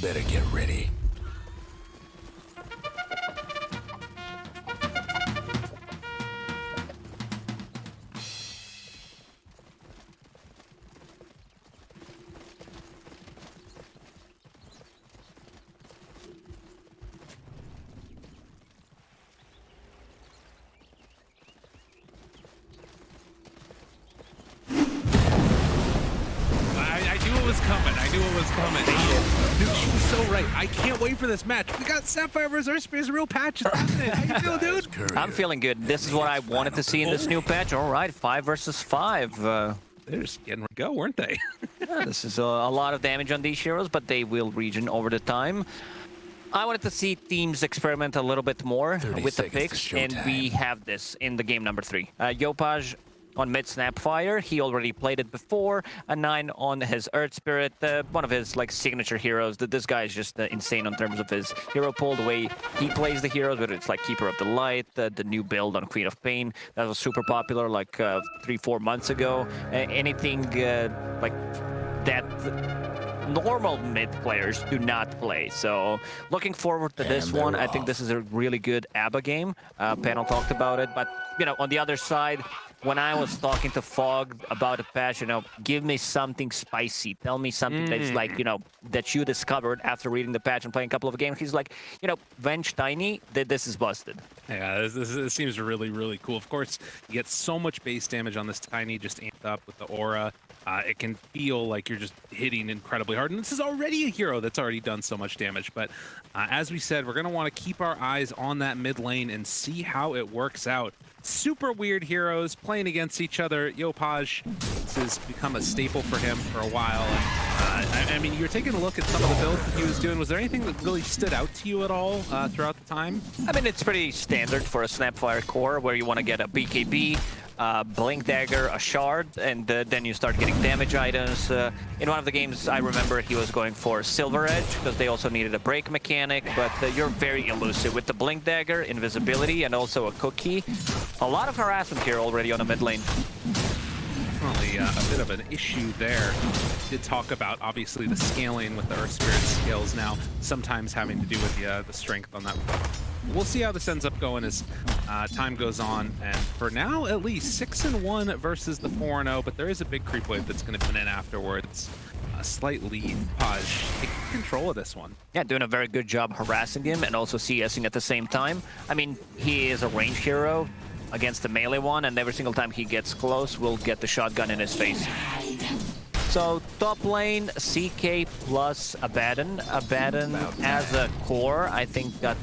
better get ready. I knew it was coming. Dude, she was so right. I can't wait for this match. We got Sapphire versus Earthspear's real patch. How you feeling, dude? I'm feeling good. This is what I wanted to see in this new patch. All right, 5 versus 5. They're just getting ready to go, weren't they? Yeah, this is a lot of damage on these heroes, but they will regen over the time. I wanted to see teams experiment a little bit more with the picks, and we have this in the game number 3. Yopaj on mid Snapfire, he already played it before. A 9 on his Earth Spirit, one of his like signature heroes. This guy is just insane in terms of his hero pool, the way he plays the heroes, whether it's like Keeper of the Light, the new build on Queen of Pain, that was super popular like 3-4 months ago. Anything like that normal mid players do not play. So looking forward to this one. I think this is a really good ABBA game. Panel talked about it, but you know, on the other side, when I was talking to Fog about a patch, you know, give me something spicy. Tell me something that's like, you know, that you discovered after reading the patch and playing a couple of games. He's like, you know, Venge Tiny, this is busted. Yeah, this seems really, really cool. Of course, you get so much base damage on this Tiny, just amped up with the aura. It can feel like you're just hitting incredibly hard. And this is already a hero that's already done so much damage. But as we said, we're going to want to keep our eyes on that mid lane and see how it works out. Super weird heroes playing against each other. Yopaj, this has become a staple for him for a while. And, I mean, you're taking a look at some of the builds that he was doing. Was there anything that really stood out to you at all throughout the time? I mean, it's pretty standard for a Snapfire core where you want to get a BKB, Blink Dagger, a Shard, and then you start getting damage items. In one of the games, I remember he was going for Silver Edge because they also needed a break mechanic, but you're very elusive with the Blink Dagger, invisibility, and also a cookie. A lot of harassment here already on the mid lane. Definitely a bit of an issue there. Did talk about obviously the scaling with the Earth Spirit skills now, sometimes having to do with the strength on that. We'll see how this ends up going as time goes on, and for now at least 6-1 versus the 4-0, but there is a big creep wave that's going to come in afterwards. A slight lead. Paj taking control of this one. Yeah, doing a very good job harassing him and also CSing at the same time. I mean, he is a range hero against the melee one, and every single time he gets close, we'll get the shotgun in his face. So top lane, CK plus Abaddon. Abaddon as a core, I think got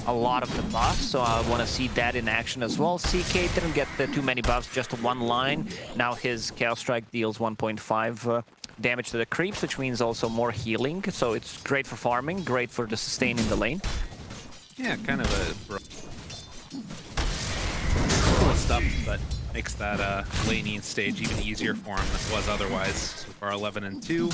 a lot of the buffs, so I want to see that in action as well. CK didn't get too many buffs, just one line. Now his Chaos Strike deals 1.5 damage to the creeps, which means also more healing. So it's great for farming, great for the sustain in the lane. Yeah, kind of a cool stuff, but makes that laning stage even easier for him than it was otherwise. So far 11-2.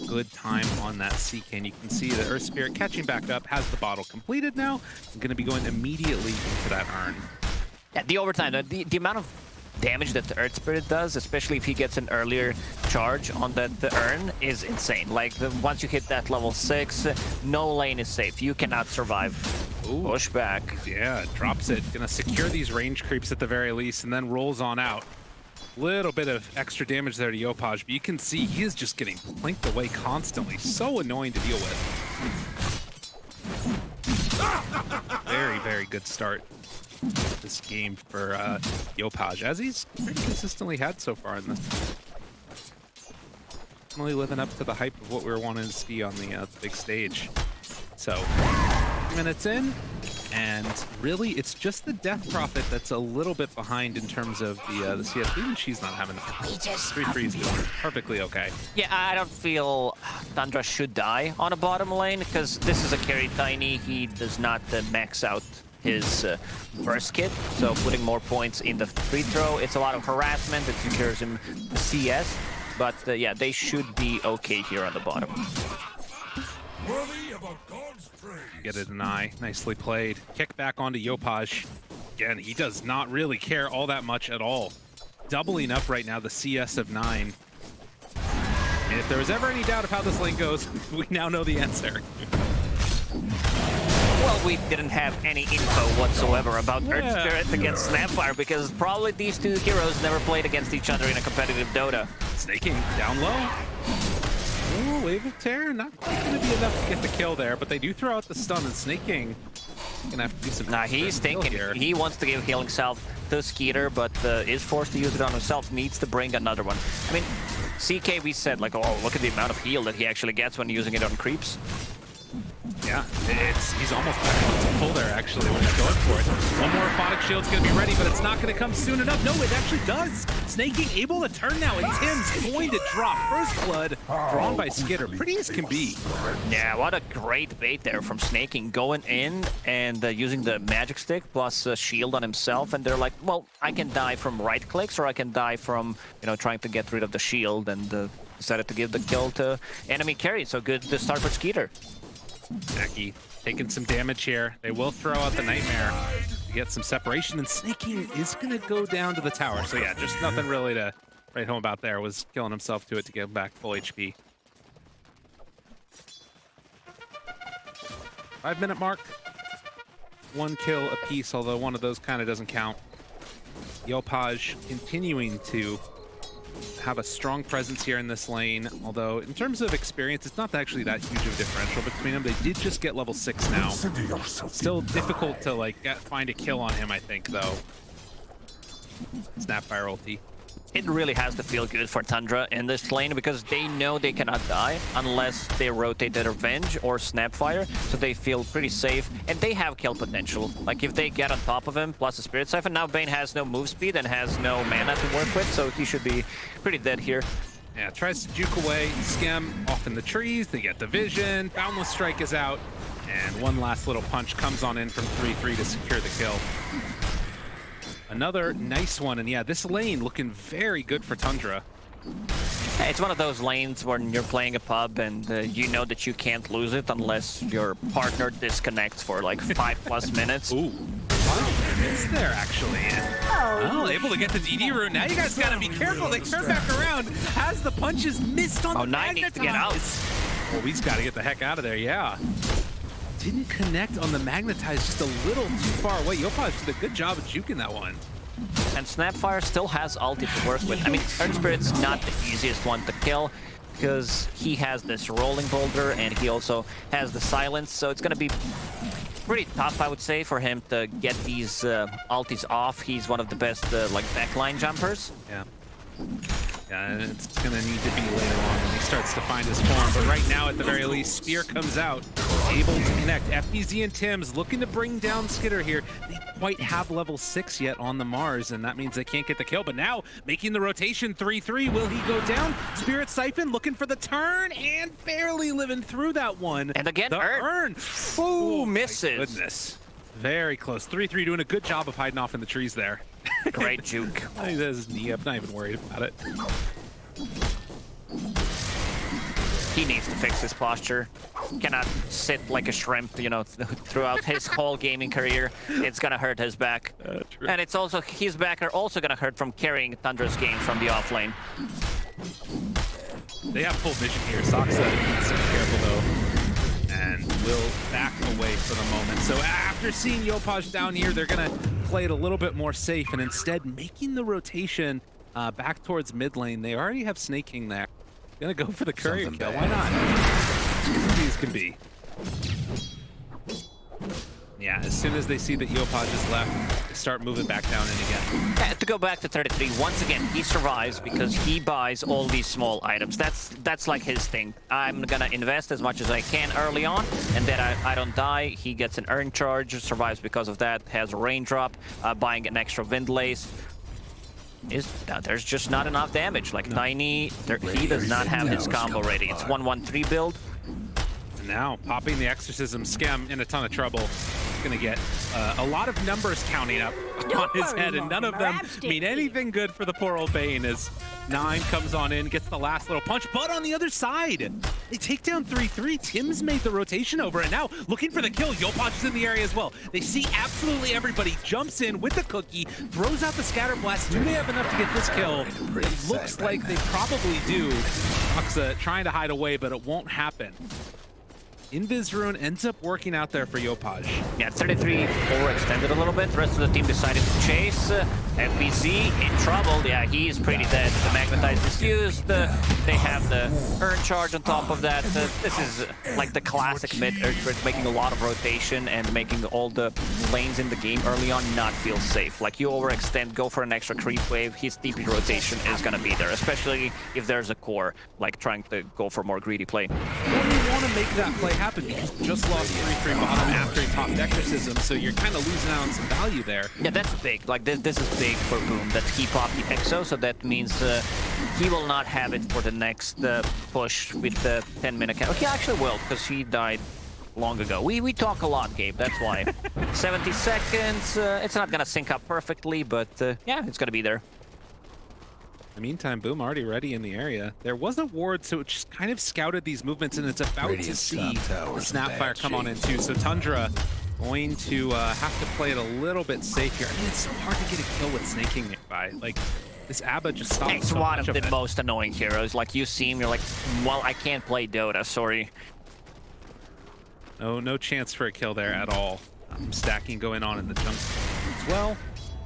Good time on that CK, and you can see the Earth Spirit catching back up, has the bottle completed now, and going to be going immediately into that urn. Yeah, the overtime, the amount of damage that the Earth Spirit does, especially if he gets an earlier charge on the urn, is insane. Like, once you hit that level 6, no lane is safe. You cannot survive. Ooh. Push back. Yeah, drops it. Gonna secure these range creeps at the very least, and then rolls on out. Little bit of extra damage there to Yopaj, but you can see he is just getting plinked away constantly. So annoying to deal with. Very, very good start this game for Yopaj, as he's pretty consistently had so far in this. Definitely living up to the hype of what we were wanting to see on the big stage. So, minutes in, and really it's just the Death Prophet that's a little bit behind in terms of the CS. Even she's not having 3-3 is doing perfectly okay. Yeah, I don't feel Tundra should die on a bottom lane because this is a carry Tiny. He does not max out his burst kit, so putting more points in the free throw. It's a lot of harassment. It secures him the CS, but yeah, they should be okay here on the bottom. Get a deny. Nicely played. Kick back onto Yopaj. Again, he does not really care all that much at all. Doubling up right now, the CS of 9. If there was ever any doubt of how this lane goes, we now know the answer. Well, we didn't have any info whatsoever about Earth Spirit against Snapfire because probably these two heroes never played against each other in a competitive Dota. Snaking down low. Oh, Wave of Terror, not quite going to be enough to get the kill there, but they do throw out the stun, and Snaking gonna have to do some. Nah, he's thinking here. he wants to give healing salve to Skiter, but is forced to use it on himself. Needs to bring another one. I mean, CK, we said like, oh, look at the amount of heal that he actually gets when using it on creeps. Yeah, he's almost back on pull there actually when he's going for it. One more Aphotic Shield's gonna be ready, but it's not gonna come soon enough. No, it actually does. Snaking able to turn now, and Tim's going to drop. First blood drawn by Skiter, pretty as can be. Yeah, what a great bait there from Snaking, going in and using the magic stick plus a shield on himself, and they're like, well, I can die from right clicks or I can die from, you know, trying to get rid of the shield, and decided to give the kill to enemy carry. So good to start for Skiter. Jackie taking some damage here. They will throw out the Nightmare to get some separation, and Snaking is going to go down to the tower. So yeah, just nothing really to write home about there. Was killing himself to it to get him back full HP. 5-minute mark. 1 kill apiece, although one of those kind of doesn't count. Yopaj continuing to have a strong presence here in this lane, although in terms of experience, it's not actually that huge of a differential between them. They did just get level 6 now. Still difficult to like find a kill on him, I think, though. Snapfire ulti. It really has to feel good for Tundra in this lane because they know they cannot die unless they rotate their Revenge or Snapfire, so they feel pretty safe, and they have kill potential. Like if they get on top of him, plus a Spirit Siphon, now Bane has no move speed and has no mana to work with, so he should be pretty dead here. Yeah, tries to juke away, Skem off in the trees, they get the vision, Boundless Strike is out, and one last little punch comes on in from 3-3 to secure the kill. Another nice one, and yeah, this lane looking very good for Tundra. It's one of those lanes when you're playing a pub and you know that you can't lose it unless your partner disconnects for like 5+ minutes. Ooh, it's there actually. Oh, able to get the DD rune. Now you guys gotta be careful. They turn back around. Has the punches missed on the Nine needs to get out. Well, he's got to get the heck out of there, yeah. Didn't connect on the Magnetize, just a little too far away. Yopaj did a good job of juking that one. And Snapfire still has ulti to work with. I mean, Earth Spirit's not the easiest one to kill because he has this rolling boulder and he also has the silence, so it's gonna be pretty tough, I would say, for him to get these ultis off. He's one of the best like backline jumpers. Yeah. Yeah, and it's going to need to be later on when he starts to find his form. But right now, at the very least, Spear comes out, able to connect. FBZ and Tim's looking to bring down Skiter here. They don't quite have level 6 yet on the Mars, and that means they can't get the kill. But now, making the rotation 3-3, will he go down? Spirit Siphon looking for the turn, and barely living through that one. And again, the Urn. Ooh, misses. My goodness. Very close. 3-3 doing a good job of hiding off in the trees there. Great juke. I think that's his knee. I'm not even worried about it. He needs to fix his posture. Cannot sit like a shrimp, you know, throughout his whole gaming career. It's gonna hurt his back. True. And it's also, his back are also gonna hurt from carrying Tundra's game from the offlane. They have full vision here. Saksa needs to be careful though, and will back away for the moment. So after seeing Yopaj down here, they're gonna play it a little bit more safe and instead making the rotation back towards mid lane. They already have Snaking there. Gonna go for the courier kill. Why not? These can be. Yeah, as soon as they see that Yopaj is left, they start moving back down in again. Yeah, to go back to 33, once again, he survives because he buys all these small items. That's like his thing. I'm gonna invest as much as I can early on, and then I don't die. He gets an earn charge, survives because of that, has a raindrop, buying an extra wind lace. There's just not enough damage. Like Tiny, he does not have his combo ready. It's 1-1-3 build. And now, popping the Exorcism, Skem in a ton of trouble. Gonna get a lot of numbers counting up. on his head, and none of them mean anything good for the poor old Bane as 9 comes on in, gets the last little punch, but on the other side, they take down 3-3. Tim's made the rotation over, and now looking for the kill. Yopaj is in the area as well. They see absolutely everybody, jumps in with the cookie, throws out the scatter blast. Do they have enough to get this kill? It looks like they probably do. Aksa trying to hide away, but it won't happen. Invis Rune ends up working out there for Yopaj. Yeah, 33 overextended a little bit. The rest of the team decided to chase. FBZ in trouble. Yeah, he is pretty dead. The Magnetize is used. They have the Urn Charge on top of that. This is like the classic mid Earthbird, making a lot of rotation and making all the lanes in the game early on not feel safe. Like you overextend, go for an extra creep wave, his TP rotation is gonna be there, especially if there's a core, like trying to go for more greedy play. Well, you want to make that play happen because you just lost 3-3 bottom after he popped Exorcism, so you're kind of losing out on some value there. Yeah, that's big. Like this is big for Boom that he popped the Exo, so that means he will not have it for the next push with the 10-minute count. He actually will, because he died long ago. We talk a lot, Gabe, that's why. 70 seconds, it's not gonna sync up perfectly, but yeah, it's gonna be there. In the meantime, Boom already ready in the area. There was a ward, so it just kind of scouted these movements, and it's about to see the Snapfire come on in too. So Tundra going to have to play it a little bit safe here. I mean, it's so hard to get a kill with snaking nearby. Like, this Abba just stops It's so one much of the it. most annoying heroes. Like, you see him, you're like, well, I can't play Dota, sorry. No chance for a kill there at all. Stacking going on in the jump as well.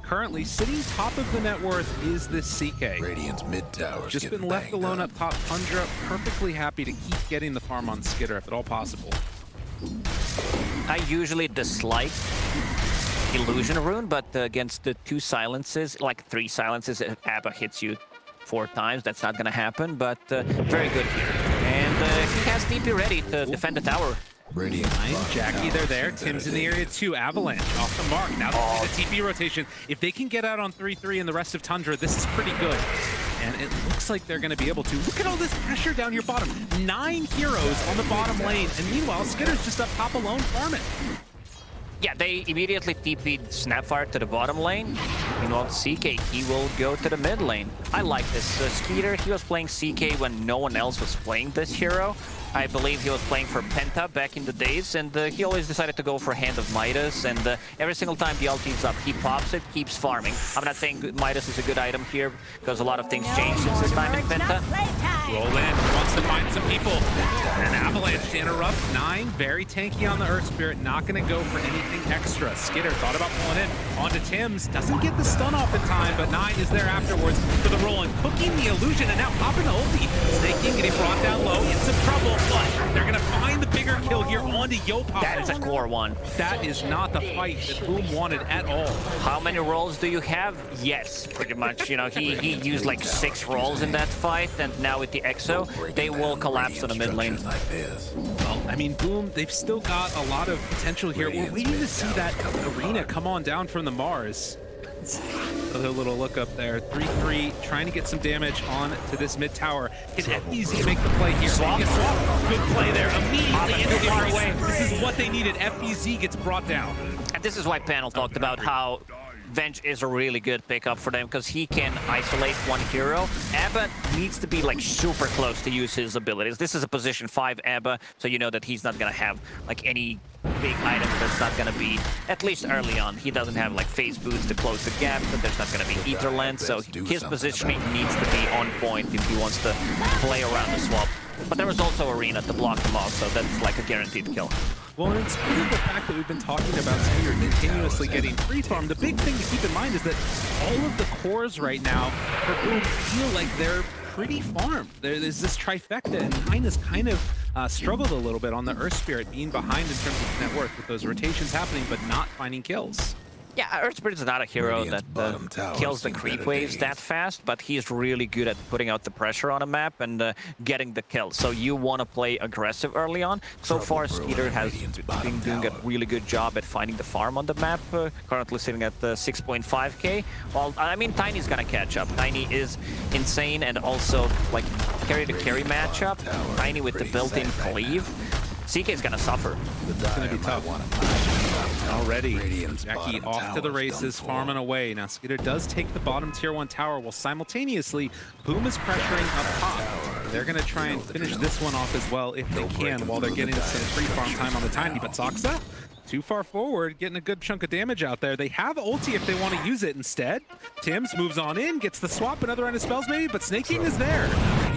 Currently, sitting top of the net worth is this CK. Radiant's mid tower. Just been left alone up top. Tundra perfectly happy to keep getting the farm on Skiter if at all possible. I usually dislike Illusion Rune, but against the 2 silences, like 3 silences, if Abba hits you 4 times, that's not gonna happen, but very good here. And he has TP ready to defend the tower. Radiant. Jackie, they're there. Tim's in the area too. Avalanche off the mark. Now they see the TP rotation. If they can get out on 3-3 and the rest of Tundra, this is pretty good. And it looks like they're going to be able to. Look at all this pressure down your bottom. 9 heroes on the bottom lane. And meanwhile, Skitter's just up top alone farming. Yeah, they immediately TP'd Snapfire to the bottom lane. Meanwhile, CK, he will go to the mid lane. I like this. Skiter, he was playing CK when no one else was playing this hero. I believe he was playing for Penta back in the days, and he always decided to go for Hand of Midas, and every single time the ulti is up, he pops it, keeps farming. I'm not saying Midas is a good item here, because a lot of things changed since his time in Penta. Roll in, wants to find some people. And Avalanche to interrupt. 9, very tanky on the Earth Spirit, not going to go for anything extra. Skiter thought about pulling in onto Tim's, doesn't get the stun off in time, but 9 is there afterwards for the roll and cooking the illusion, and now popping the ulti. Snaking, getting brought down low, in some trouble. But they're going to find the bigger kill here onto Yopaj. That is a core one. That is not the fight that Boom wanted at all. How many rolls do you have? Yes, pretty much. You know, he used like 6 rolls in that fight, and now with the Exo, they will collapse on the mid lane. Well, I mean, Boom, they've still got a lot of potential here. We're waiting to see that arena come on down from the Mars. Another little look up there. 3-3, trying to get some damage on to this mid tower. Can FBZ make the play here? Swap. Good play there. Immediately into the away. This is what they needed. FBZ gets brought down. And this is why Panel talked about how Venge is a really good pickup for them, because he can isolate one hero. Abba needs to be like super close to use his abilities. This is a position 5 Abba, so you know that he's not gonna have like any big item that's not gonna be, at least early on. He doesn't have like phase boots to close the gap, but there's not gonna be ether lens, so his positioning needs to be on point if he wants to play around the swap. But there was also Arena to block them off, so that's like a guaranteed kill. Well, and in spite of the fact that we've been talking about Skiter continuously getting free farm, the big thing to keep in mind is that all of the cores right now for Boom feel like they're pretty farmed. There's this trifecta, and 9 has kind of struggled a little bit on the Earth Spirit, being behind in terms of net worth with those rotations happening, but not finding kills. Yeah, Earth Spirit is not a hero that kills the creep waves that fast, but he's really good at putting out the pressure on a map and getting the kill. So you want to play aggressive early on. So far, Skiter has been doing a really good job at finding the farm on the map, currently sitting at 6.5k. Well, I mean, Tiny's gonna catch up. Tiny is insane, and also, like, carry-to-carry matchup. Tiny with the built-in cleave. CK is gonna suffer. It's gonna be tough. Already, Jackie off to the races, farming away. Now Skiter does take the bottom tier 1 tower, while simultaneously Boom is pressuring up top. They're going to try and finish this one off as well if they can, while they're getting some free farm time on the Tiny. But Soxa, too far forward, getting a good chunk of damage out there. They have ulti if they want to use it instead. Tims moves on in, gets the swap, another round of spells maybe, but Snake King is there.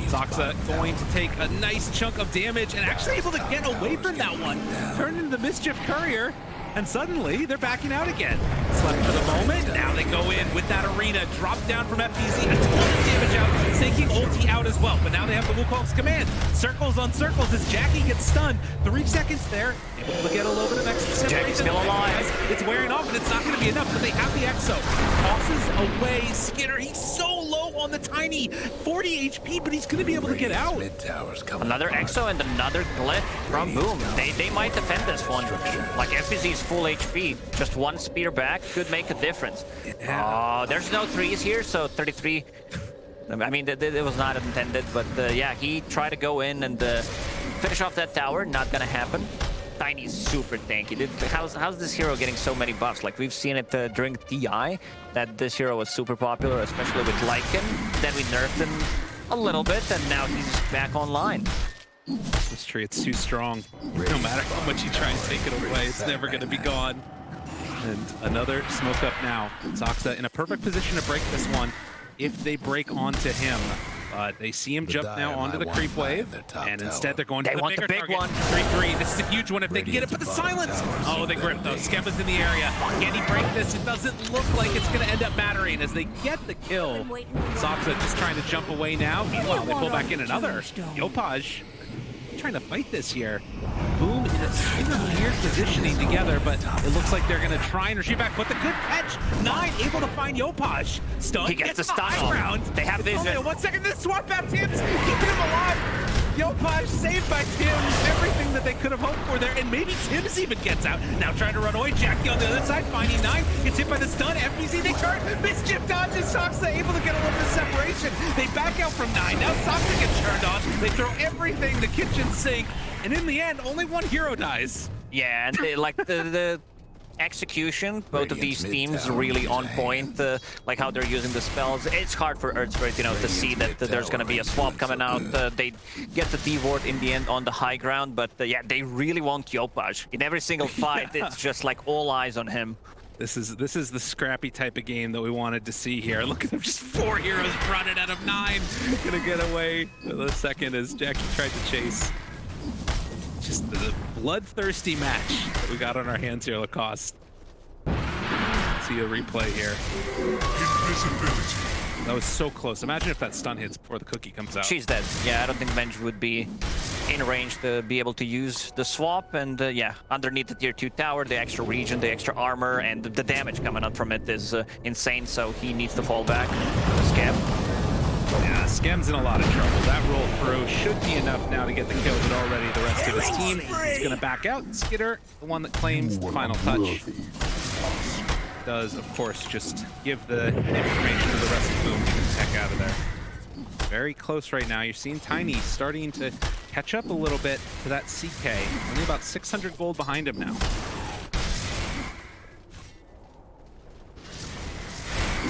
Soxa going to take a nice chunk of damage and actually able to get away from that one. Turned into the Mischief Courier, and suddenly they're backing out again. Slept for the moment, now they go in with that arena, drop down from FBZ, a ton of damage out, Snake King ulti out as well, but now they have the Wukong's command. Circles on circles as Jackie gets stunned. 3 seconds there, able to get a little bit of extra separation. Jackie's still alive. It's wearing off, and it's not going to be enough, but they have the Exo. Tosses away Skiter, he's so low on the Tiny, 40 HP, but he's going to be able to get out. Another Exo and another Glyph from Boom. They might defend this one. Like FBZ's full HP, just one speeder back could make a difference. There's no 3s here, so 33. I mean, it was not intended, but yeah, he tried to go in and finish off that tower. Not gonna happen. Tiny's super tanky. Dude, how's this hero getting so many buffs? Like, we've seen it during DI, that this hero was super popular, especially with Lycan. Then we nerfed him a little bit, and now he's back online. This tree, it's too strong. No matter how much you try and take it away, it's never going to be gone. And another smoke up now. Soxa in a perfect position to break this one if they break onto him. They see him jump now onto the creep wave, and instead they're going to the big one. 3-3. This is a huge one if they can get it, but the silence! Oh, they grip though. Skemma's in the area. Can he break this? It doesn't look like it's going to end up mattering as they get the kill. Soxa just trying to jump away now. Meanwhile, they pull back in another. Yopaj trying to fight this here. Boom in a super weird positioning together, but it looks like they're going to try and retreat back. But the good catch, 9 able to find Yopaj. Stun, he gets the stun on. They have vision. Only 1 second, this swap out Tims, keeping him alive. Yopaj saved by Tims, everything that they could have hoped for there, and maybe Tims even gets out. Now trying to run away, Jackie on the other side, finding 9, gets hit by the stun, FBZ, they turn, Mischief dodges, Soxa able to get a little bit of separation. They back out from 9, now Soxa gets turned on, they throw everything, the kitchen sink, and in the end, only 1 hero dies. Yeah, and they, like the execution, both of these teams really on point, like how they're using the spells. It's hard for Earthspirit, you know, to see that there's going to be a swap coming out. They get the D-ward in the end on the high ground, but yeah, they really want Yopaj. In every single fight, it's just like all eyes on him. This is the scrappy type of game that we wanted to see here. Look at them, just 4 heroes running out of 9. Gonna get away for the second as Jackie tried to chase. Just the bloodthirsty match that we got on our hands here, Lacoste. See a replay here. That was so close. Imagine if that stun hits before the cookie comes out. She's dead. Yeah, I don't think Venge would be in range to be able to use the swap. And yeah, underneath the tier 2 tower, the extra region, the extra armor, and the damage coming out from it is insane. So he needs to fall back. Scam. Yeah, Skem's in a lot of trouble. That roll through should be enough now to get the kill, but already the rest of his team is going to back out. Skiter, the one that claims the final touch, does, of course, just give the information to the rest of Boom to get the heck out of there. Very close right now. You're seeing Tiny starting to catch up a little bit to that CK. Only about 600 gold behind him now.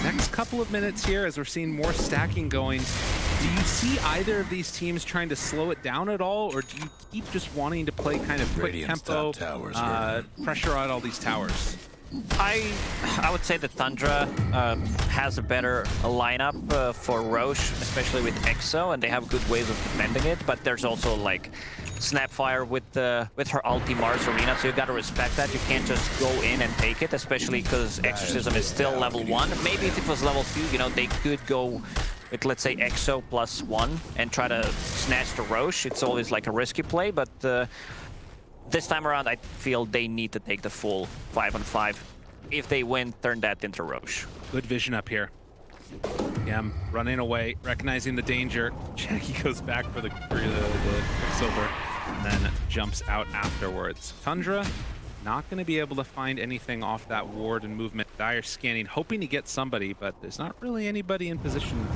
Next couple of minutes here as we're seeing more stacking going. Do you see either of these teams trying to slow it down at all, or do you keep just wanting to play kind of quick tempo, pressure out all these towers? I would say that Tundra has a better lineup for Roche, especially with Exo, and they have good ways of defending it, but there's also like Snapfire with her ulti Mars Arena, so you gotta respect that. You can't just go in and take it, especially because Exorcism is still level 1. Maybe if it was level 2, you know, they could go with, let's say, Exo +1 and try to snatch the Roche. It's always like a risky play, but this time around, I feel they need to take the full 5-on-5. If they win, turn that into Roche. Good vision up here. Gem running away, recognizing the danger. Jackie goes back for the Quicksilver, and then jumps out afterwards. Tundra not going to be able to find anything off that ward and movement. Dire scanning, hoping to get somebody, but there's not really anybody in position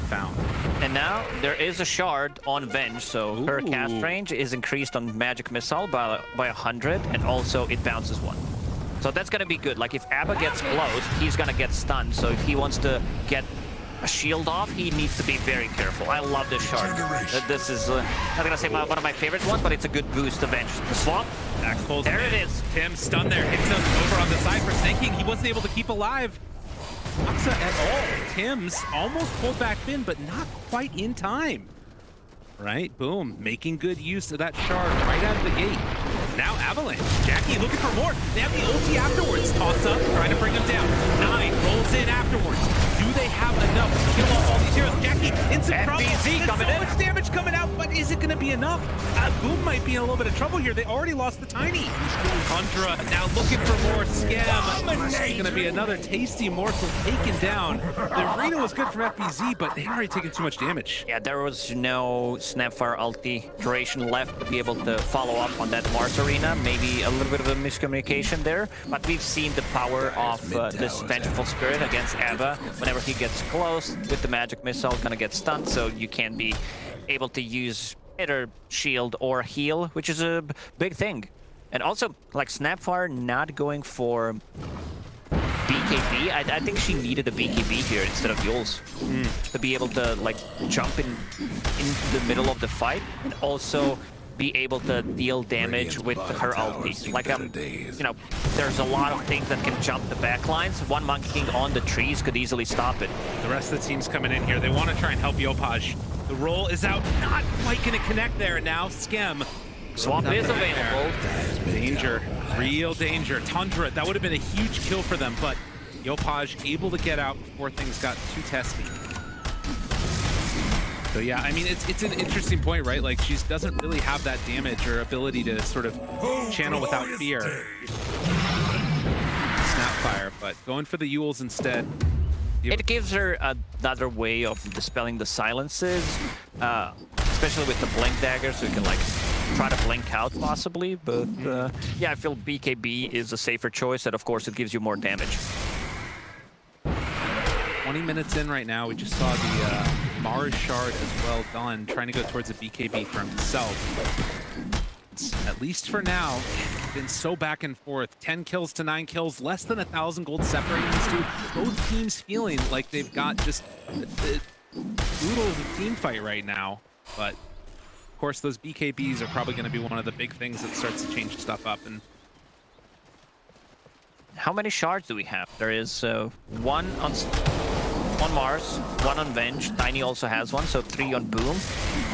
found. And now there is a shard on Venge, so her cast range is increased on Magic Missile by 100, and also it bounces 1. So that's gonna be good. Like if Abba gets close, he's gonna get stunned. So if he wants to get a shield off, he needs to be very careful. I love this shard. This is not gonna say one of my favorite ones, but it's a good boost. Avenge the swap. There it is. Tim stunned there. Hits him over on the side for snaking. He wasn't able to keep alive Aksa at all. Tim's almost pulled back in, but not quite in time. Right, boom, making good use of that shard right out of the gate. Now Avalanche, Jackie looking for more. They have the ulti afterwards. Toss up, trying to bring him down. 9 rolls in afterwards. Do they have enough to kill off all these heroes? Jackie in some trouble. FBZ coming in. So much damage coming out, but is it going to be enough? Boom might be in a little bit of trouble here. They already lost the Tiny. Tundra now looking for more. Scam. It's going to be another tasty morsel taken down. The arena was good from FBZ, but they'd already taken too much damage. Yeah, there was no Snapfire ulti duration left to be able to follow up on that Mars arena. Maybe a little bit of a miscommunication there, but we've seen the power of this Vengeful Spirit against Ava. Whenever he gets close with the magic missile, gonna get stunned, so you can be able to use either shield or heal, which is a big thing. And also, like Snapfire not going for BKB. I think she needed a BKB here instead of Yules to be able to like jump in the middle of the fight and also be able to deal damage with her ulti. Like you know, there's a lot of things that can jump the backlines. One Monkey King on the trees could easily stop it. The rest of the team's coming in here. They want to try and help Yopaj. The roll is out, not quite going to connect there. Now Skem. Swamp is available. Danger, real danger. Tundra, that would have been a huge kill for them, but Yopaj able to get out before things got too testy. So yeah, I mean, it's an interesting point, right? Like, she doesn't really have that damage or ability to sort of channel without fear. Snapfire, but going for the Yules instead. It gives her another way of dispelling the silences, especially with the blink dagger, so you can like try to blink out possibly. But yeah, I feel BKB is a safer choice, and of course it gives you more damage. 20 minutes in right now, we just saw the Mars shard as well done, trying to go towards a BKB for himself. It's, at least for now, been so back and forth. 10 kills to 9 kills, less than 1,000 gold separating these two. Both teams feeling like they've got just the brutal of a team fight right now. But of course, those BKBs are probably going to be one of the big things that starts to change stuff up. And how many shards do we have? There is one on Mars, one on Venge. Tiny also has one, so 3 on Boom.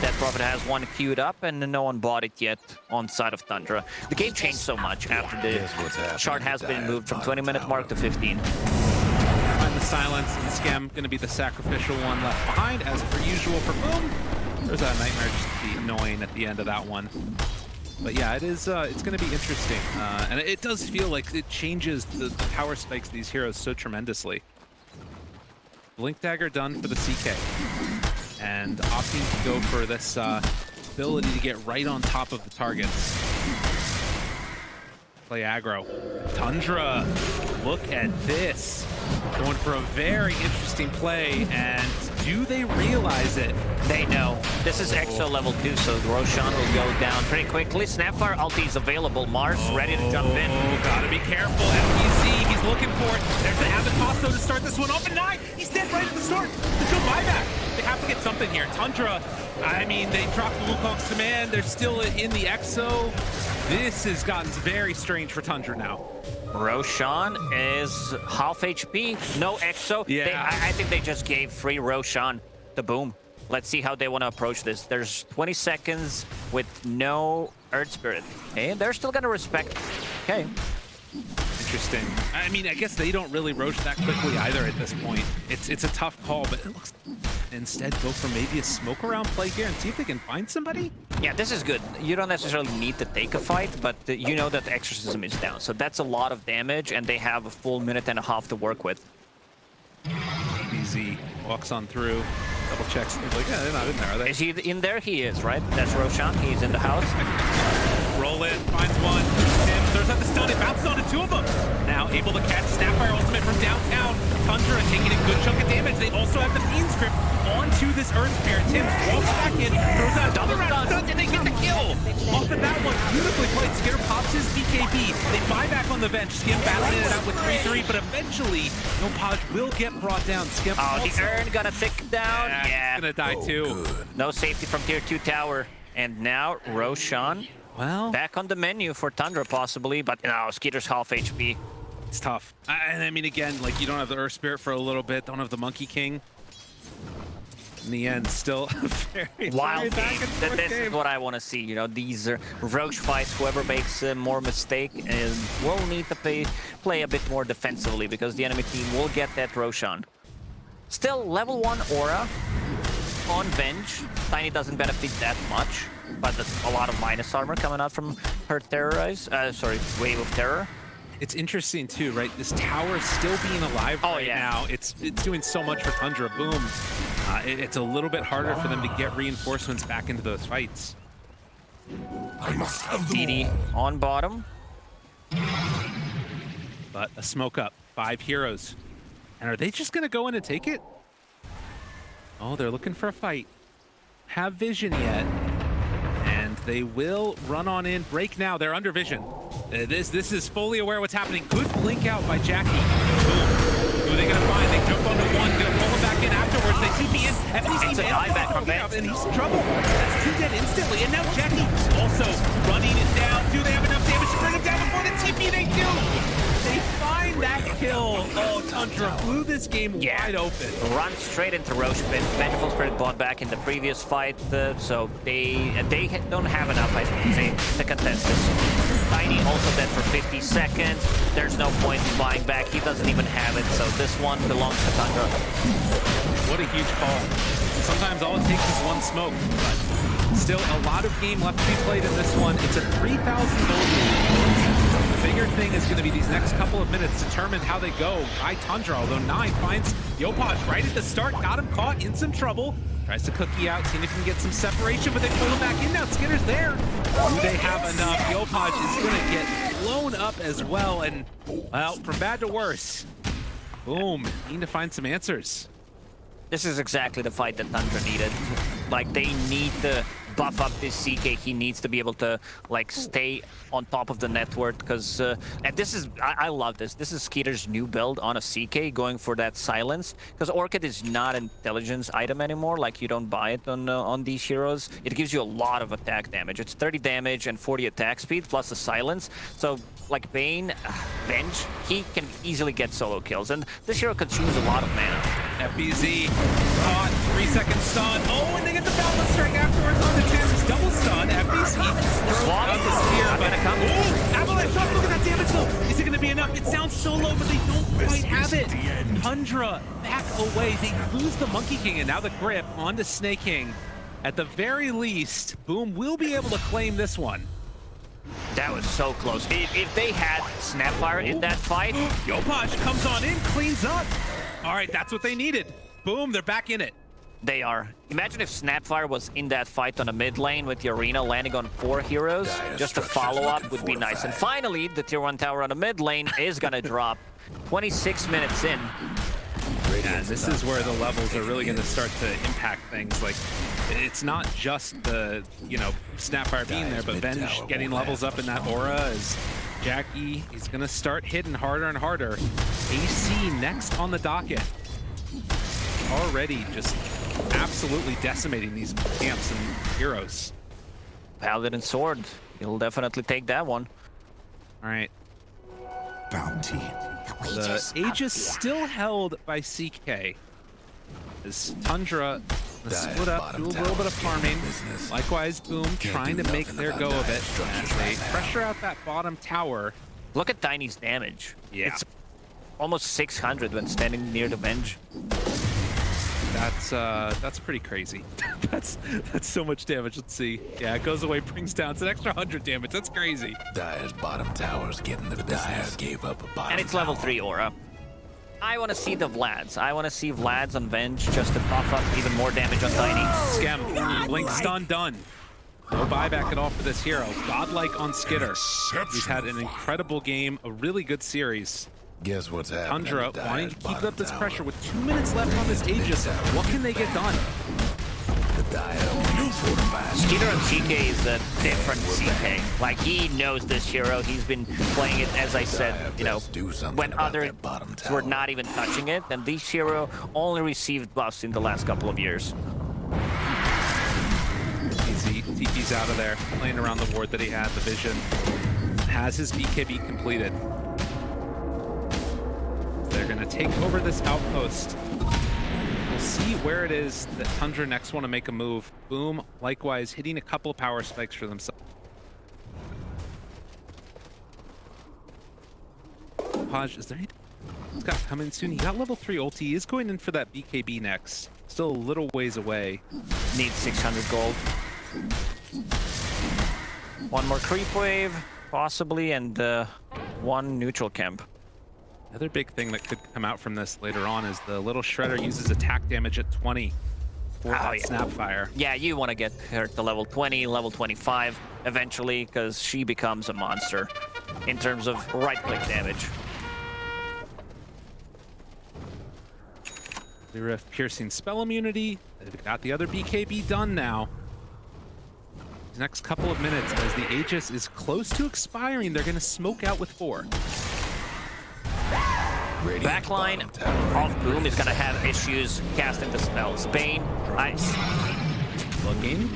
That Prophet has one queued up, and no one bought it yet on side of Tundra. The game changed so much after the shard has been moved from 20-minute mark to 15. Find the silence, and Scam going to be the sacrificial one left behind, as per usual for Boom. There's that Nightmare just to be annoying at the end of that one. But yeah, it is. It's going to be interesting, and it does feel like it changes the power spikes of these heroes so tremendously. Blink Dagger done for the CK, and opting to go for this ability to get right on top of the targets. Play aggro. Tundra, look at this. Going for a very interesting play, and do they realize it? They know. This is EXO level 2, so Roshan will go down pretty quickly. Snapfire ulti is available. Mars ready to jump in. Gotta be careful. FBZ, he's looking for it. There's the Avatos though to start this one off, and 9. He's dead right at the start. There's no buyback. They have to get something here. Tundra, I mean, they dropped the Wukong's command. They're still in the EXO. This has gotten very strange for Tundra now. Roshan is half HP, no EXO. Yeah. I think they just gave free Roshan the Boom. Let's see how they want to approach this. There's 20 seconds with no Earth Spirit. And they're still going to respect. Okay. Interesting. I mean, I guess they don't really roach that quickly either at this point. It's a tough call, but it looks instead go for maybe a smoke around play here and see if they can find somebody. Yeah, this is good. You don't necessarily need to take a fight, but you know that the exorcism is down. So that's a lot of damage, and they have a full minute and a half to work with. BZ walks on through, double checks. He's like, yeah, they're not in there, are they? Is he in there? He is, right? That's Roshan. He's in the house. Roll in, finds one. Tim throws out the stun, it bounces onto two of them. Now able to catch Snapfire ultimate from downtown. Tundra taking a good chunk of damage. They also have the Fiend's Grip onto this Earth Spirit. Tim walks back in, throws out another round of stuns, and they get the kill. Off of that one, beautifully played. Skiter pops his BKB. They buy back on the bench. Skim battling it out with 3-3, but eventually, Nopaj will get brought down. Skim the Urn gonna tick down. Yeah, he's gonna die too. No safety from tier 2 tower. And now Roshan, well, back on the menu for Tundra possibly, but no, Skiter's half HP. It's tough. And I mean, again, like, you don't have the Earth Spirit for a little bit, don't have the Monkey King. In the end, still very wild back game. and forth This game. is what I want to see. You know, these are roach fights. Whoever makes more mistake will need to play a bit more defensively because the enemy team will get that Roshan. Still, level 1 aura on Venge. Tiny doesn't benefit that much, but there's a lot of minus armor coming out from her Wave of Terror. It's interesting too, right? This tower is still being alive now. It's doing so much for Tundra. Boom. It's a little bit harder for them to get reinforcements back into those fights. I must have DD on bottom. But a smoke up. 5 heroes. And are they just going to go in and take it? Oh, they're looking for a fight. Have vision yet. And they will run on in. Break now. They're under vision. This is fully aware what's happening. Good blink out by Jackie. Boom. Who are they going to find? They jump onto one. Going to pull him back in afterwards. They TP in. It's a dieback from Venge. And he's in trouble. That's 2 dead instantly. And now Jackie also running it down. Do they have enough damage to bring him down before the TP? They do. They find that kill. Oh, Tundra blew this game wide open. Run straight into Roche Pit. Vengeful Spirit bought back in the previous fight, so they don't have enough, I think, to contest this. Tiny also dead for 50 seconds. There's no point in buying back. He doesn't even have it, so this one belongs to Tundra. What a huge call. Sometimes all it takes is one smoke, but still a lot of game left to be played in this one. It's a 3,000 gold lead. The bigger thing is going to be these next couple of minutes determined how they go by Tundra, although 9 finds Yopaj right at the start, got him caught in some trouble. Tries to cookie out, seeing if he can get some separation, but they pull him back in now. Skitter's there. Do they have enough? Yopaj is going to get blown up as well, and, well, from bad to worse. Boom. Need to find some answers. This is exactly the fight that Tundra needed. Like, they need to buff up this CK. He needs to be able to, like, stay on top of the network, because and this is, I love this. This is Skiter's new build on a CK, going for that silence, because Orchid is not an intelligence item anymore. Like, you don't buy it on these heroes. It gives you a lot of attack damage. It's 30 damage and 40 attack speed plus the silence. So, like Bane, Venge, he can easily get solo kills, and this hero consumes a lot of mana. FBZ caught, 3-second stun. Oh, and they get the balance strike afterwards on the Tim's double stun. FBZ throws out the spear, but oh, Avalanche shot. Look at that damage though. Is it going to be enough? It sounds so low, but they don't quite have it. Tundra back away. They lose the Monkey King, and now the grip onto Snake King. At the very least, Boom will be able to claim this one. That was so close. If they had Snapfire in that fight... Yopaj comes on in, cleans up. All right, that's what they needed. Boom, they're back in it. They are. Imagine if Snapfire was in that fight on a mid lane with the arena landing on 4 heroes. Just a follow-up would be nice. And finally, the tier 1 tower on the mid lane is gonna drop. 26 minutes in. And this is where the levels are really going to start to impact things. Like, it's not just the, Snapfire being there, but Venge getting levels up in that aura as Jackie, he's going to start hitting harder and harder. AC next on the docket. Already just absolutely decimating these camps and heroes. Paladin and Sword. He'll definitely take that one. All right. bounty. The Aegis still held by CK. As Tundra split up, do a little bit of farming. Likewise, Boom trying to make their go of it as they pressure out that bottom tower. Look at Tiny's damage. Yeah. It's almost 600 when standing near the bench. That's pretty crazy. that's so much damage. Let's see. Yeah, it goes away, brings down. It's an extra 100 damage. That's crazy. Dire's bottom tower's getting the Dire gave up a bottom And it's level 3 aura. I want to see the Vlads. I want to see Vlads on Venge just to buff up even more damage on Tiny. Skem, blink stun, done. No buyback at all for this hero. Godlike on Skiter. He's had an incredible game, a really good series. Guess what's happening? Tundra wanting to keep up this pressure with 2 minutes left on this Aegis. What can they get done? Skiter on CK is a different CK. Like, he knows this hero. He's been playing it, as I said, you know, when others were not even touching it. And this hero only received buffs in the last couple of years. Easy. TP's out of there, playing around the ward that he had. The vision has his BKB completed. They're going to take over this outpost. We'll see where it is that Tundra next want to make a move. Boom, likewise, hitting a couple of power spikes for themselves. Paj, is there anything he's got coming soon? He got level 3 ulti. He is going in for that BKB next. Still a little ways away. Needs 600 gold. One more creep wave, possibly, and one neutral camp. Another big thing that could come out from this later on is the little Shredder uses attack damage at 20 for that Snapfire. Yeah, you want to get her to level 20, level 25 eventually, because she becomes a monster in terms of right-click damage. We have piercing spell immunity. They've got the other BKB done now. These next couple of minutes, as the Aegis is close to expiring, they're going to smoke out with 4. Backline of Boom is going to have issues casting the spells. Bane, nice. Looking.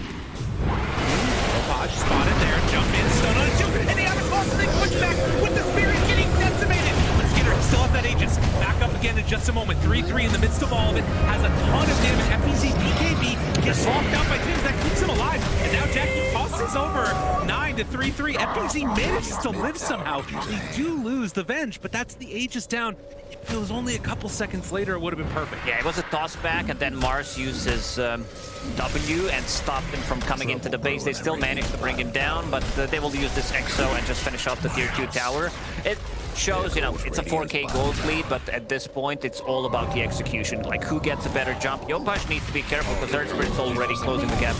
Paj spotted there, jump in, stun on it too, and the other toss, they push back with the spirit getting decimated. But Skiter still has that Aegis. Back up again in just a moment. 3-3 in the midst of all of it, has a ton of damage. FPZ BKB gets locked out by Tims, that keeps him alive. And now Jackie tosses over 9 to 3-3. FPZ manages to live somehow. They do lose the Venge, but that's the Aegis down. If it was only a couple seconds later, it would have been perfect. Yeah, it was a toss back, and then Mars uses W and stopped him from coming into the base. They still managed to bring him down, but they will use this EXO and just finish off the tier 2 tower. It shows, you know, it's a 4k gold lead, but at this point, it's all about the execution. Like, who gets a better jump? Yopaj needs to be careful because Earth Spirit's already closing the gap.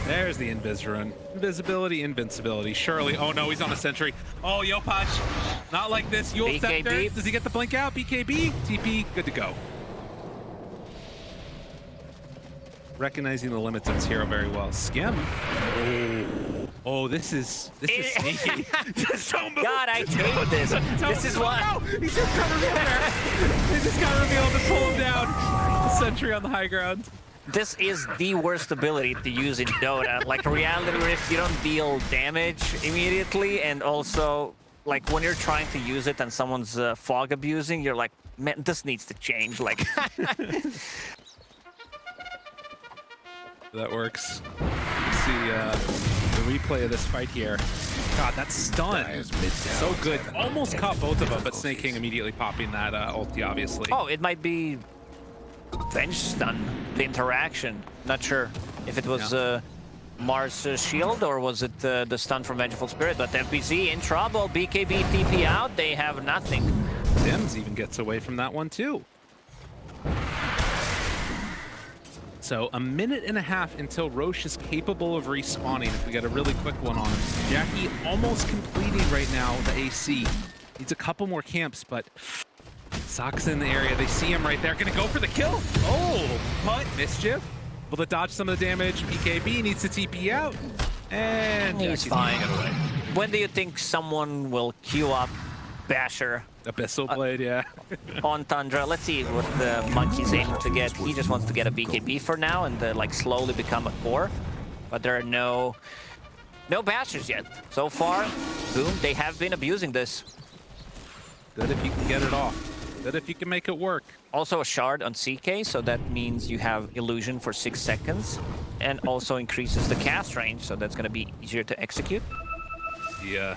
There's the Invis run. Invisibility, invincibility. Surely. Oh no, he's on a sentry. Oh, Yopaj. Not like this. Yule Scepter. Does he get the blink out? BKB, TP, good to go. Recognizing the limits of his hero very well. Skim. Oh, this is sneaky. Just don't move. God, I hate this. This is why. No, he just got revealed there. They just got revealed to pull him down. The sentry on the high ground. This is the worst ability to use in Dota. Like, Reality Rift, you don't deal damage immediately, and also, like, when you're trying to use it and someone's fog abusing, you're like, man, this needs to change. Like, that works. See the replay of this fight here. God, that stun. So good. Almost caught both of them, but Snake King immediately popping that ulti, obviously. Oh, it might be Venge stun, the interaction. Not sure if it was Mars shield or was it the stun from Vengeful Spirit, but FBZ in trouble. BKB TP out, they have nothing. Sims even gets away from that one too. So a minute and a half until Roche is capable of respawning if we get a really quick one on him. Jackie almost completing right now the AC. Needs a couple more camps, but Sock's in the area. They see him right there. Gonna go for the kill. Oh, but Mischief will to dodge some of the damage. BKB needs to TP out. And he's fine. When do you think someone will queue up Basher? Abyssal Blade, yeah. On Tundra. Let's see what the monkey's aiming to get. He just wants to get a BKB for now and like slowly become a core. But there are no Bashers yet. So far, Boom, they have been abusing this. Good if you can get it off. Good if you can make it work. Also a shard on CK, so that means you have illusion for 6 seconds. And also increases the cast range, so that's going to be easier to execute. The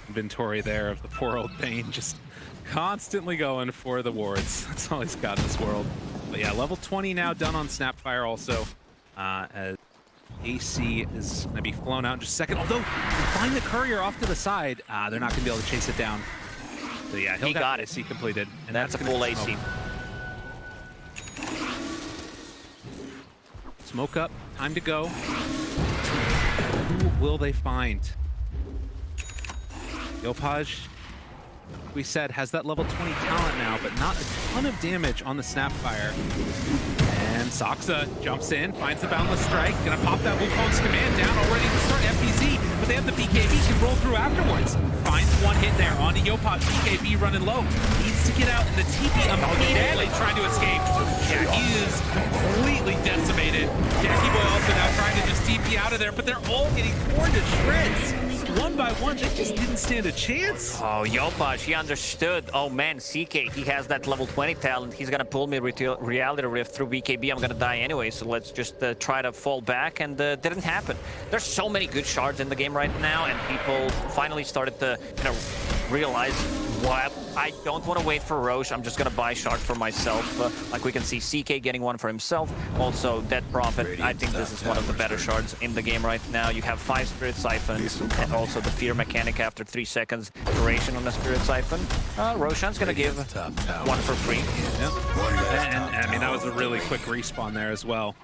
inventory there of the poor old Bane just constantly going for the wards. That's all he's got in this world. But yeah, level 20 now done on Snapfire also. As AC is going to be flown out in just a second. Although, find the courier off to the side, they're not going to be able to chase it down. So yeah, he got AC completed. And that's a full AC. Smoke up, time to go. Who will they find? Yopaj, we said, has that level 20 talent now, but not a ton of damage on the Snapfire. And Saksa jumps in, finds the Boundless Strike, gonna pop that Wukong's command down already to start FPZ, but they have the BKB, can roll through afterwards. Finds one hit there onto Yopaj, BKB running low. Needs to get out in the TP immediately trying to escape. Yeah, he is completely decimated. Jackie Boy also now trying to just TP out of there, but they're all getting torn to shreds. One by one, they just didn't stand a chance. Oh, Yopaj, he understood. Oh man, CK, he has that level 20 talent. He's gonna pull me Reality Rift through BKB. I'm gonna die anyway, so let's just try to fall back, and didn't happen. There's so many good shards in the game right now, and people finally started to realize, what, I don't want to wait for Roche. I'm just gonna buy shard for myself. Like we can see CK getting one for himself. Also, Dead Prophet, I think this is one of the better shards in the game right now. You have 5 Spirit Siphons, and also the Fear mechanic after 3 seconds duration on the Spirit Siphon. Roshan's gonna give one for free. Yeah. And I mean, that was a really quick respawn there as well.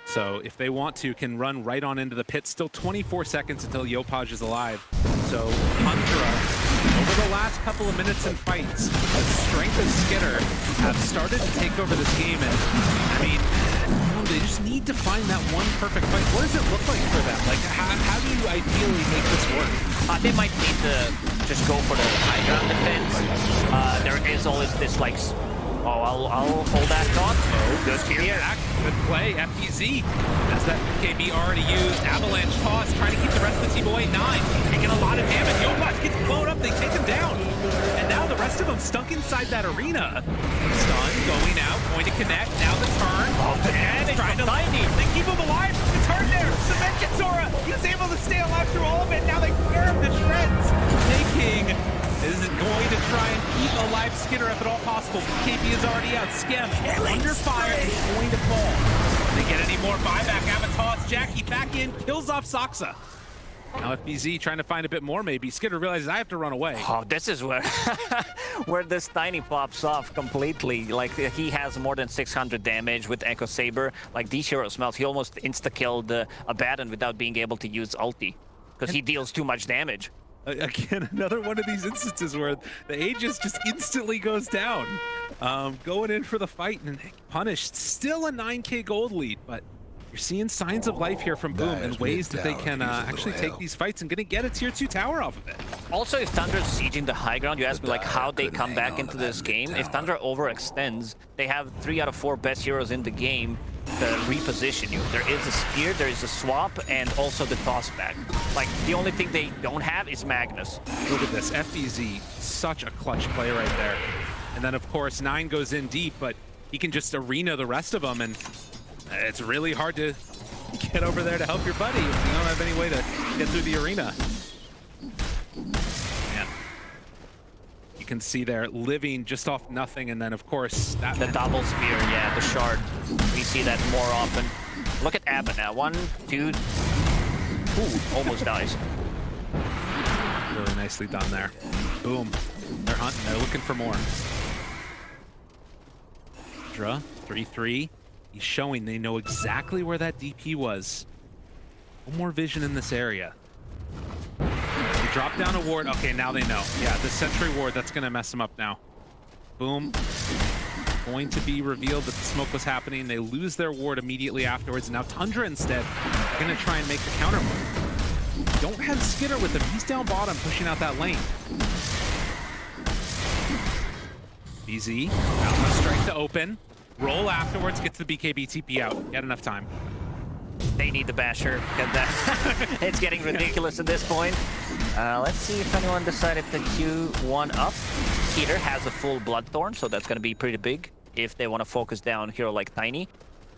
So if they want to, can run right on into the pit. Still 24 seconds until Yopaj is alive. So Tundra, over the last couple of minutes in fights, the strength of Skiter have started to take over this game. And I mean, they just need to find that one perfect fight. What does it look like for them? Like, how do you ideally make this work? They might need to just go for the high ground defense. There is always this like, oh, I'll hold that thought. Oh, good back. Good play. FPZ has that KB already used. Avalanche toss, trying to keep the rest of the team away. 9, taking a lot of damage. Yopaj gets blown up. They take him down. And now the rest of them stuck inside that arena. Stun going out, going to connect. Now the turn. Oh, and trying to they keep him alive. The turn there. The Venkitsora. He's able to stay alive through all of it. Now they tear him to shreds. Taking is going to try and keep alive Skiter if at all possible. BKB is already out. Skem under fire and he's going to fall. They get any more buyback. Avatos, Jackie back in, kills off Saksa. Now FBZ trying to find a bit more maybe. Skiter realizes I have to run away. Oh, this is where where this Tiny pops off completely. Like, he has more than 600 damage with Echo Saber. Like, these hero smells, he almost insta-killed Abaddon without being able to use ulti. Because he deals too much damage. Again, another one of these instances where the Aegis just instantly goes down. Going in for the fight and punished. Still a 9k gold lead, but you're seeing signs of life here from Boom in ways that they can actually take these fights and gonna get a tier 2 tower off of it. Also, if Tundra's sieging the high ground, you asked me like how they come back into this game. If Tundra overextends, they have 3 out of 4 best heroes in the game to reposition you. There is a spear, there is a swap, and also the toss back. Like, the only thing they don't have is Magnus. Look at this, FBZ, such a clutch play right there. And then of course 9 goes in deep, but he can just arena the rest of them, and it's really hard to get over there to help your buddy if you don't have any way to get through the arena. Man. You can see there, living just off nothing, and then of course that the double spear, yeah, the shard. We see that more often. Look at Abba now. 1, 2. Ooh, almost dies. Really nicely done there. Boom. They're hunting. They're looking for more. Tundra, 3-3. He's showing they know exactly where that DP was. One more vision in this area. He dropped down a ward. Okay, now they know. Yeah, the sentry ward, that's going to mess them up now. Boom. Going to be revealed that the smoke was happening. They lose their ward immediately afterwards. Now Tundra instead going to try and make the counter move. Don't have Skiter with him. He's down bottom pushing out that lane. BZ, Boundless Strike to open. Roll afterwards, gets the BKB TP out. Get enough time. They need the basher. It's getting ridiculous at this point. Let's see if anyone decided to queue one up. Skiter has a full Bloodthorn, so that's going to be pretty big if they want to focus down a hero like Tiny.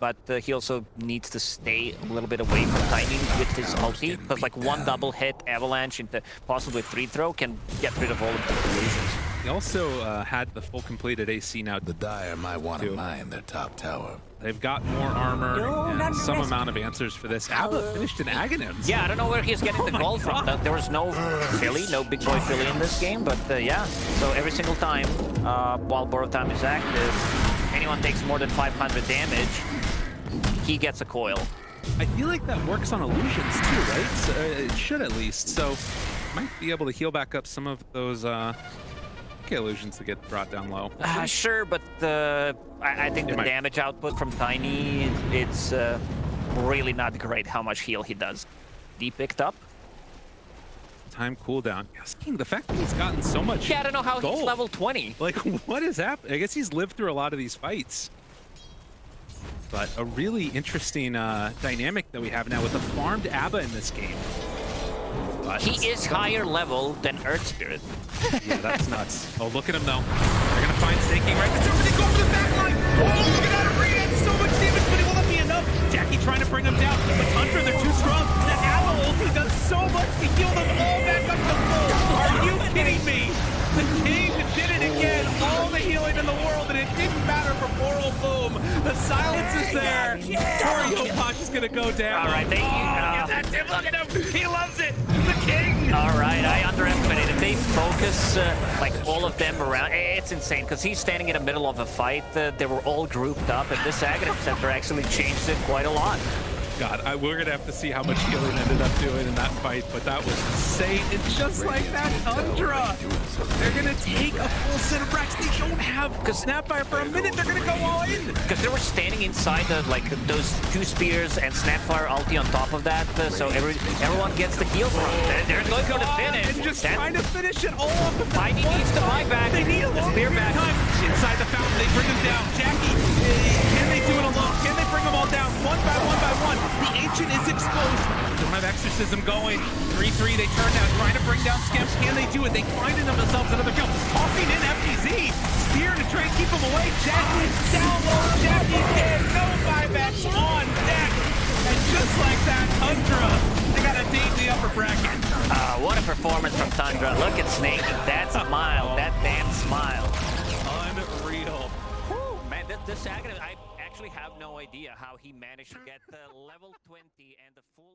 But he also needs to stay a little bit away from Tiny with his ulti, because like one double hit Avalanche into possibly 3-throw can get rid of all of the illusions. He also had the full completed AC now. The Dire might want to mine their top tower. They've got more armor and some amount of answers for this. Abba finished in Aghanim's. Yeah, I don't know where he's getting the gold from. There was no Philly, no big boy Philly in this game, but yeah. So every single time while Borrow Time is active, anyone takes more than 500 damage, he gets a coil. I feel like that works on illusions too, right? So, it should at least. So might be able to heal back up some of those illusions that get brought down low. Sure, but I think the damage output from Tiny, it's really not great how much heal he does. D picked up. Time cooldown. Yes, King, the fact that he's gotten so much Yeah, I don't know how gold. he's level 20. Like, what is happening? I guess he's lived through a lot of these fights. But a really interesting dynamic that we have now with the farmed ABBA in this game. But He is higher level than Earth Spirit. yeah, that's nuts. Oh, look at him, though. They're going to find Staking right. It's over. They go for the back line. Oh, look at that arena. It's so much damage, but it will not be enough. Jackie trying to bring them down. But Tundra, they're too strong. The ABBA ulti does so much to heal them all back up to full. Are you kidding me? The King did it again. All the healing in the world, and it didn't matter for poor old Boom. The silence is there. Poor Yopash is going to go down. All right, they... that's him. Look at him. He loves it. The King. All right, I underestimated. If they focus like all of them around, it's insane because he's standing in the middle of a fight. They were all grouped up, and this Aghanim Scepter actually changed it quite a lot. God, we're gonna have to see how much healing ended up doing in that fight, but that was insane. It's just like that Tundra. They're gonna take a full set of racks. They don't have Snapfire for a minute. They're gonna go all in. Because they were standing inside the those 2 spears and Snapfire ulti on top of that, so everyone gets the heal from it. They're going to finish. And just trying to finish it all off of Tiny needs the buyback. They need a the spear back. Inside the fountain, they bring him down. Jackie, can they do it alone? Can they bring them all down one by one? The Ancient is exposed. They don't have Exorcism going. 3-3, they turn now, trying to bring down Skimps. Can they do it? They find in themselves another kill. Tossing in FTZ. Spear to try and keep him away. Jackie down low. Jackie dead. No buybacks on deck. And just like that, Tundra, they got to date the upper bracket. What a performance from Tundra. Look at Snake. That smile. That damn smile. Unreal. Whew, man, this Aghanim, I actually have no idea how he managed to get the level 20 and the full